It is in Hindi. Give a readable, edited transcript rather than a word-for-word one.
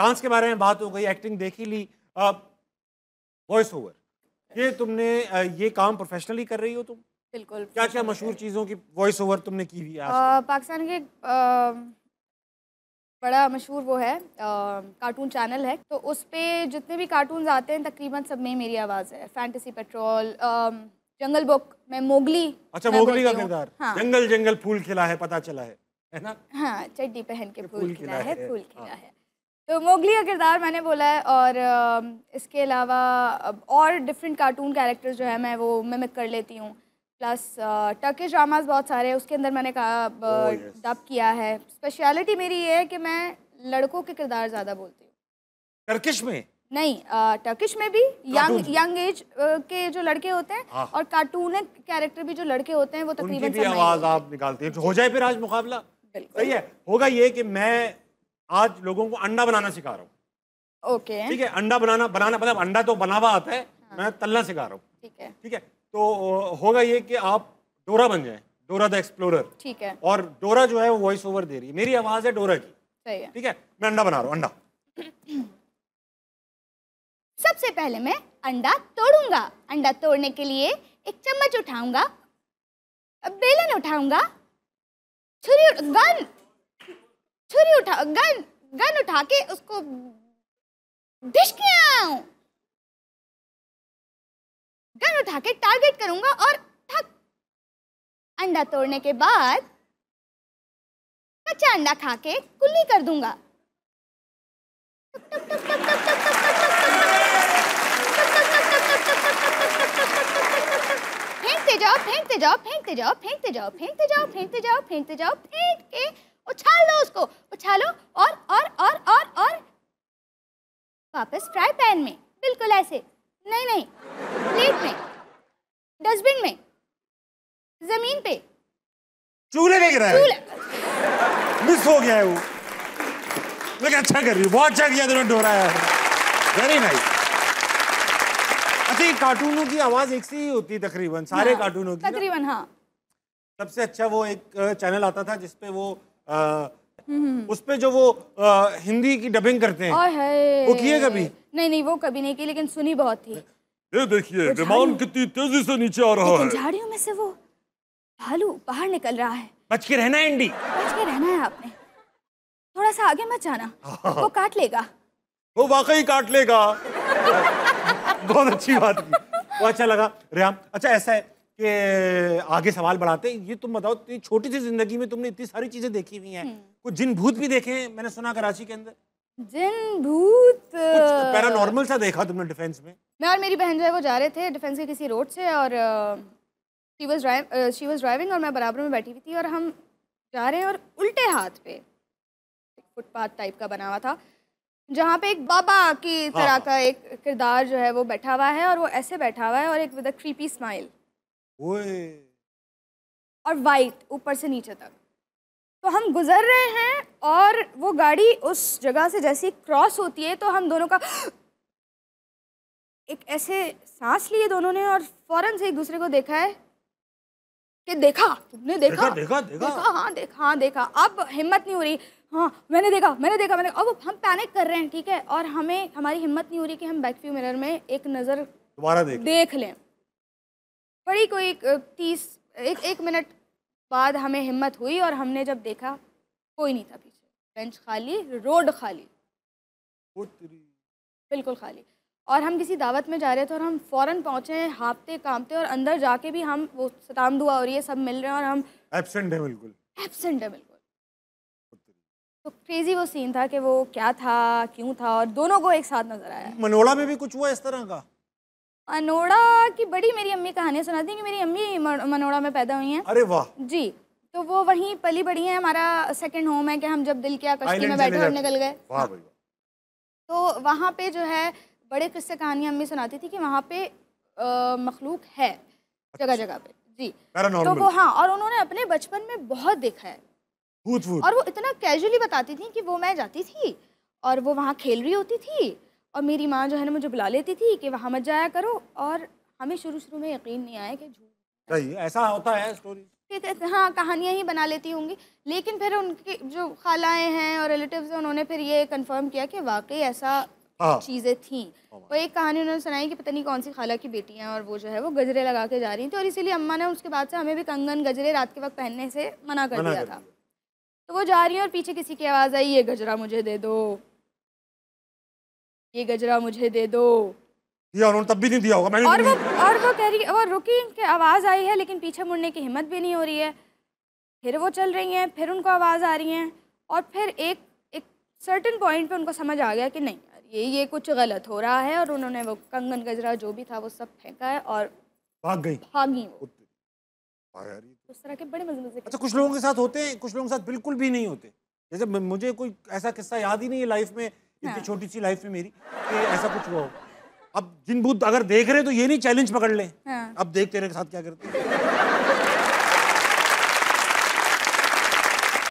डांस के बारे में बात हो गई, एक्टिंग देख ही ली, वॉइस ओवर, ये तुमने ये काम प्रोफेशनली कर रही हो तुम? बिल्कुल। क्या क्या मशहूर चीज़ों की वॉइस ओवर तुमने की हुई है? पाकिस्तान के बड़ा मशहूर वो है कार्टून चैनल है, तो उस पे जितने भी कार्टून्स आते हैं तकरीबन सब में मेरी आवाज़ है। फैंटेसी पेट्रोल, जंगल बुक में मोगली। अच्छा, मोगली का किरदार। हाँ। जंगल जंगल फूल खिला है, पता चला है ना? हाँ, चड्डी पहन के फूल खिला है, फूल खिला हाँ। है। तो मोगली का किरदार मैंने बोला है, और इसके अलावा और डिफरेंट कार्टून कैरेक्टर्स जो है मैं वो मिमिक कर लेती हूँ। प्लस टर्किश ड्रामास बहुत सारे, उसके अंदर मैंने कहा डब किया है। स्पेशलिटी मेरी ये है कि मैं लड़कों के किरदार ज़्यादा बोलती हूँ। टर्किश में नहीं, टर्किश में भी यंग एज के जो लड़के होते हैं, हाँ। और कार्टून कैरेक्टर भी जो लड़के होते हैं वो तकरीबन उनकी भी आवाज़ आप निकालती हैं। हो जाए फिर आज मुकाबला। सही है। होगा ये कि मैं आज लोगों को अंडा बनाना सिखा रहा हूँ। ओके, ठीक है, अंडा बनाना मतलब अंडा तो बना हुआ आता है, मैं तलना सिखा रहा हूँ। ठीक है, ठीक है, तो होगा ये कि आप डोरा बन जाएं, डोरा द एक्सप्लोरर। ठीक है, और डोरा जो है वो वॉइस ओवर दे रही है, मेरी आवाज़ है डोरा की। सही है। ठीक है, मैं अंडा बना रहा हूँ। अंडा सबसे पहले मैं अंडा तोड़ूंगा। अंडा तोड़ने के लिए एक चम्मच उठाऊंगा, बेलन उठाऊंगा, गन उठा के उसको डिश किया, गन उठा के टारगेट करूंगा और ठक। अंडा तोड़ने के बाद कच्चा अंडा खा के कुल्ली कर दूंगा। फेंकते जाओ, फेंकते जाओ, फेंकते जाओ, फेंकते जाओ, फेंकते जाओ, फेंकते जाओ, फेंकते जाओ, फेंक के उछाल दो उसको, उछालो और वापस फ्राई पैन में, बिल्कुल ऐसे। नहीं, प्लेट में, डस्टबिन में, जमीन पे, चूल्हे पे गिरा है। मिस हो गया है वो, लेकिन अच्छा कर रही है, बहुत अच्छा किया तुमने डोरा यार, वेरी नाइस। अच्छा, ये कार्टूनों की आवाज एक सी ही होती है तकरीबन, सारे कार्टूनों की तकरीबन। हाँ, सबसे अच्छा वो एक चैनल आता था जिसपे वो उस पे जो वो हिंदी की डबिंग करते हैं, वो किए कभी? नहीं, वो कभी नहीं की, लेकिन सुनी बहुत थी। ये देखिए विमान कितनी तेजी से नीचे आ रहा है, झाड़ियों में से वो भालू बाहर निकल रहा है। बच के रहना है एंडी, बच के रहना है आपने, थोड़ा सा आगे मत जाना, वो काट लेगा। वो वाकई काट लेगा। बहुत अच्छी बात की, वो अच्छा लगा रियाम। अच्छा, ऐसा है कि आगे सवाल बढ़ाते हैं, ये तुम बताओ, इतनी छोटी सी जिंदगी में तुमने इतनी सारी चीजें देखी हुई हैं, कुछ जिन भूत भी देखे हैं मैंने सुना कराची के अंदर? जिन भूत, कुछ पैरानॉर्मल सा देखा तुमने डिफेंस में? मैं और मेरी बहन जो है वो जा रहे थे डिफेंस के किसी रोड से, और शी वाज ड्राइविंग और मैं बराबर में बैठी हुई थी, और हम जा रहे हैं और उल्टे हाथ पे एक फुटपाथ टाइप का बना हुआ था, जहाँ पे एक बाबा की तरह का एक किरदार जो है वो बैठा हुआ है, और वो ऐसे बैठा हुआ है, और एक विद अ क्रीपी स्माइल, और वाइट ऊपर से नीचे तक। तो हम गुजर रहे हैं, और वो गाड़ी उस जगह से जैसी क्रॉस होती है, तो हम दोनों का एक ऐसे सांस लिए दोनों ने, और फौरन से एक दूसरे को देखा है कि देखा तुमने, देखा देखा। हाँ देखा। अब हिम्मत नहीं हो रही, हाँ मैंने देखा। अब हम पैनिक कर रहे हैं, ठीक है, और हमारी हिम्मत नहीं हो रही कि हम बैक व्यू मिरर में एक नज़र दोबारा देख लें। बड़ी कोई 30 मिनट बाद हमें हिम्मत हुई, और हमने जब देखा कोई नहीं था पीछे, बेंच खाली, रोड खाली, बिल्कुल खाली। और हम किसी दावत में जा रहे थे, और हम फ़ौरन पहुँचे हाँफते कांपते, और अंदर जाके भी हम वो सताम दुआ और ये सब मिल रहे हैं, और हम एब्सेंट है बिल्कुल। तो क्रेजी वो सीन था कि वो क्या था, क्यों था, और दोनों को एक साथ नजर आया। मनोड़ा में भी कुछ हुआ इस तरह का? मनोड़ा की बड़ी मेरी अम्मी कहानियाँ सुनाती हैं कि मेरी अम्मी मनोड़ा में पैदा हुई हैं। अरे वाह जी। तो वो वहीं पली बड़ी हैं, हमारा सेकंड होम है कि हम जब दिल किया कश्ती में बैठे और निकल गए। हाँ। तो वहाँ पे जो है बड़े किस्से कहानियाँ अम्मी सुनाती थी कि वहाँ पे मखलूक है जगह जगह पे जी। तो वो हाँ, और उन्होंने अपने बचपन में बहुत देखा है और वो इतना कैजुअली बताती थी कि वो मैं जाती थी और वो वहाँ खेल रही होती थी, और मेरी माँ जो है ना मुझे बुला लेती थी कि वहाँ मत जाया करो, और हमें शुरू शुरू में यकीन नहीं आया कि झूठ सही ऐसा होता है स्टोरी। हाँ कहानियाँ ही बना लेती होंगी, लेकिन फिर उनकी जो खालाएं हैं और रिलेटिव्स हैं उन्होंने फिर ये कंफर्म किया कि वाकई ऐसा चीज़ें थी। वो एक कहानी उन्होंने सुनाई कि पता नहीं कौन सी खाला की बेटी हैं और वो जो है वो गजरे लगा के जा रही थी, और इसीलिए अम्मा ने उसके बाद से हमें भी कंगन गजरे रात के वक्त पहनने से मना कर दिया था। तो वो जा रही है और पीछे किसी की आवाज़ आई, ये गजरा मुझे दे दो, ये गजरा मुझे दे दो। दिया उन्होंने, तब भी नहीं दिया होगा। और वो कह रही, वो रुकी कि आवाज़ आई है लेकिन पीछे मुड़ने की हिम्मत भी नहीं हो रही है। फिर वो चल रही हैं, फिर उनको आवाज़ आ रही है, और फिर एक सर्टेन पॉइंट पे उनको समझ आ गया कि नहीं ये कुछ गलत हो रहा है, और उन्होंने वो कंगन गजरा जो भी था वो सब फेंका है और भागी वो। उस तरह के बड़े मजे। अच्छा, कुछ लोगों के साथ होते हैं, कुछ लोगों के साथ बिल्कुल भी नहीं होते। जैसे मुझे कोई ऐसा किस्सा याद ही नहीं है लाइफ में, इतनी छोटी सी लाइफ में मेरी, कि ऐसा कुछ हुआ हो। अब जिन भूत अगर देख रहे हैं तो ये नहीं चैलेंज पकड़ ले, अब देख तेरे के साथ क्या करते हैं।